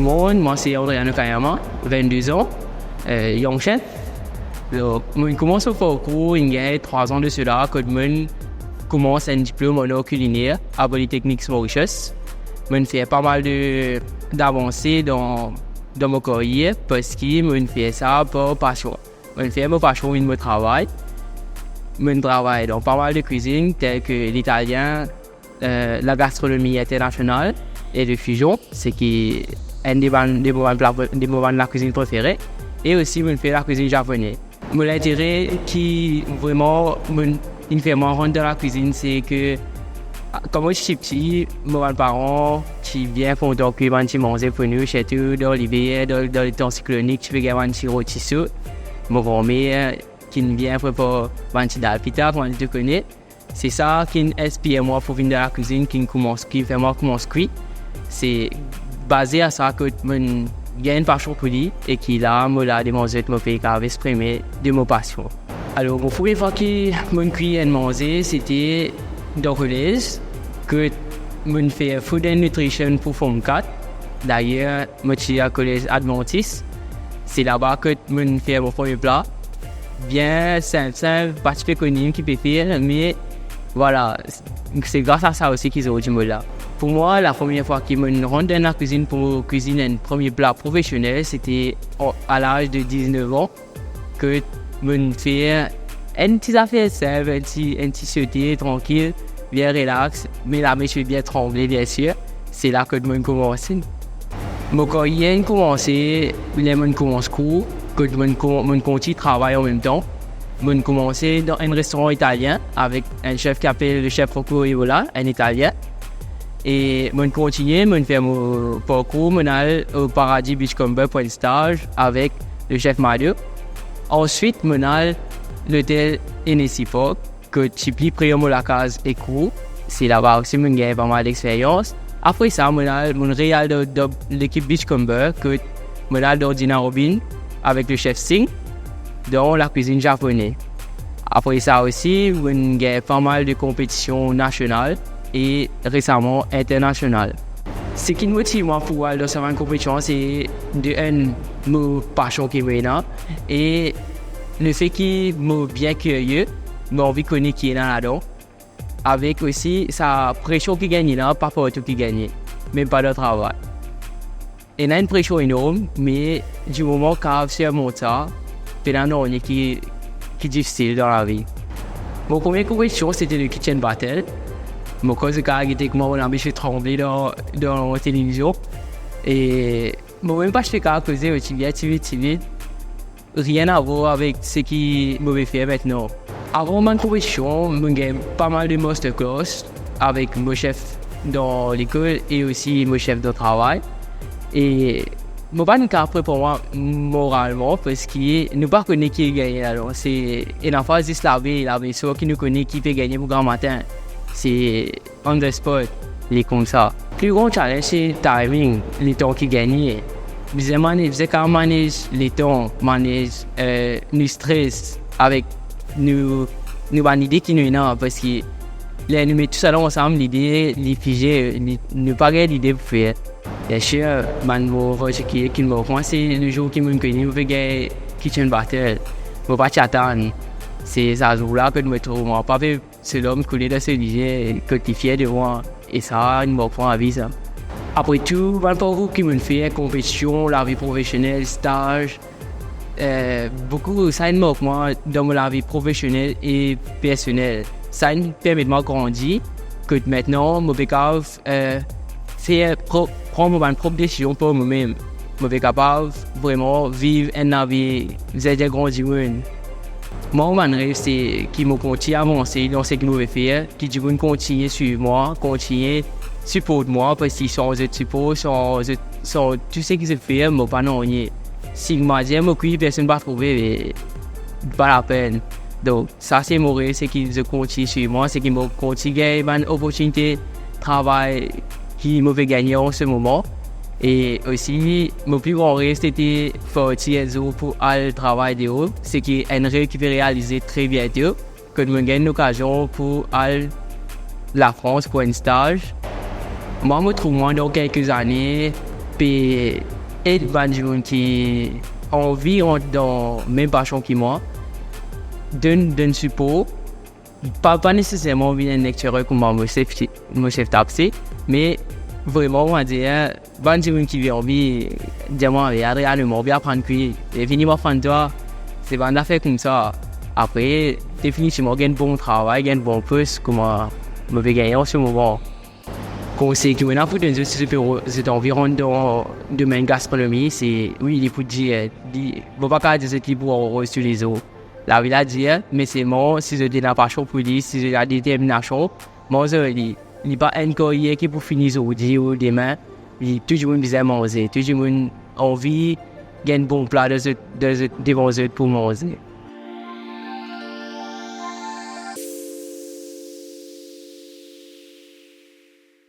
monde, moi c'est Adriano Kayama, 22 ans, young chef. Donc, je commence au parcours, il y a 3 ans de cela, quand je commence un diplôme en culinaire à Polytechnique Mauritius. Je fais pas mal d'avancées dans ma carrière parce que je fais ça par passion. Je fais ma passion et mon travail. Je travaille dans pas mal de cuisines telles que l'italien, la gastronomie internationale et le fusion, ce qui est un des moments de la cuisine préférée. Et aussi, je fais la cuisine japonaise. Mon intérêt qui vraiment me fait rentrer dans la cuisine, c'est que quand je suis petit, mes parents qui viennent pour manger pour nous, chez eux, dans l'hiver, dans les temps cycloniques, tu peux gagner un petit rôti chaud. Mon grand-mère qui vient pour manger dans la pita, quand tu connais. C'est ça qui inspire moi pour venir dans la cuisine, qui fait moi commence cuire. C'est basé à ça que je gagne une passion pour lui et qui là, me l'a demandé de me faire exprimer de ma passion. Alors, la première fois que je cuis et manger, c'était dans Relais, que je fais Food and Nutrition pour Form 4. D'ailleurs, je suis à Collège Adventiste. C'est là-bas que je fais mon premier plat. Bien simple, pas très connu qui peut faire, mais voilà, c'est grâce à ça aussi qu'ils ont dit là. Pour moi, la première fois que je rentre dans la cuisine pour cuisiner un premier plat professionnel, c'était à l'âge de 19 ans que je fais une petite affaire simple, un petit sauté tranquille, bien relax, mais là, je suis bien tremblé, bien sûr. C'est là que je commence. Mon carrière a commencé, je commence court, que je continue de travailler en même temps. Je commencé dans un restaurant italien avec un chef qui s'appelle le chef Rocco Evola, un italien. Et je continue, je fais mon parcours, je vais au Paradis Beachcomber pour un stage avec le chef Mario. Ensuite, je vais à l'hôtel Hennessy Park, que je suis près de la case Écrou. C'est là-bas aussi que j'ai pas mal d'expérience. Après ça, je vais dans l'équipe Beachcomber, que je vais dans Dina Robin avec le chef Singh dans la cuisine japonaise. Après ça aussi, j'ai pas mal de compétitions nationales et récemment internationales. Ce qui me motive moi pour aller dans cette compétition, c'est ma passion qui est là et le fait que je suis bien curieux, j'ai envie de connaître qui est là-dedans. Avec aussi sa pression qui gagne là, pas pour tout qui gagne, même pas de travail. Il y a une pression énorme, mais du moment qu'on se monte ça, c'est un année qui est difficile dans la vie. Mon première compétition, c'était le Kitchen Battle. Mon cause de caractère était que moi, je suis tremblé dans la télévision. Et moi, même pas je fais qu'à causer aussi bien vite. Rien à voir avec ce qui me fait maintenant. Avant ma compétition, je gagne pas mal de masterclass avec mon chef dans l'école et aussi mon chef de travail. Et je ne suis pas prêt pour moi moralement parce que nous ne connaissons pas qui gagne. C'est une phase de la maison qui nous connaît qui peut gagner pour grand matin. C'est on the spot, les comme ça. Le plus grand challenge, c'est le timing, les temps qui gagnent. Je faisais quand manage les temps, manage le stress avec nous une idée qui nous est là parce que nous mettons tout ça ensemble, l'idée, les figés, nous pas l'idée pour faire. Bien sûr, qui me reprend, c'est le jour qui me connaît, je vais gagner Kitchen Battle. Je ne vais pas attendre. C'est ça jour-là que je me trouve. Moi, pas c'est l'homme coulé dans ce lit, que tu es fier de moi. Et ça, il me reprend à vie. Ça. Après tout, le parcours qui me fait, compétition, la vie professionnelle, stage, beaucoup, ça me manque moi dans la vie professionnelle et personnelle. Ça me permet de grandir, que maintenant, je suis capable de prendre ma propre décision pour moi-même. Je suis capable de vraiment vivre une vie, vous êtes grand du monde. Mon rêve, c'est qu'il me continue à avancer dans ce que je veux faire, qu'il continue à suivre moi, continue à supporter moi, parce que sans support, sans tout ce que je fais, je ne peux pas rien. Si je me dis que personne ne va trouver, pas la peine. Donc, ça, c'est mon rêve, c'est qu'il continue à suivre moi, c'est qu'il me continue à gagner une opportunité de travail qui me fait gagner en ce moment. Et aussi, mon plus grand rêve, c'était faire un jour pour aller travailler dehors. C'est un rêve qui va réaliser très bientôt. Que je gagne l'occasion pour aller la France pour un stage. Moi, je me trouve dans quelques années, puis et des gens qui ont envie dans la même passion que moi, d'un support, pas nécessairement un lecteur comme moi, me chef taxi, mais vraiment, on va dire, des gens qui viennent envie, dis-moi, réellement, bien apprendre que, venir faire toi, c'est pas une affaire comme ça. Après, définitivement, il y a un bon travail, il y a un bon poste, comment je vais gagner en ce moment. Conseil que je pour c'est environ dans le domaine gastronomie, c'est, oui, il faut dire, il ne faut pas dire ce qu'il faut sur les autres. La vie à dire, mais c'est moi, si je dis la passion pour lui, si j'ai la détermination, moi, il n'est pas encore hier qui pour finir aujourd'hui ou demain, il toujours une deuxième manger, toujours une envie, il y a un bon plat devant eux pour manger.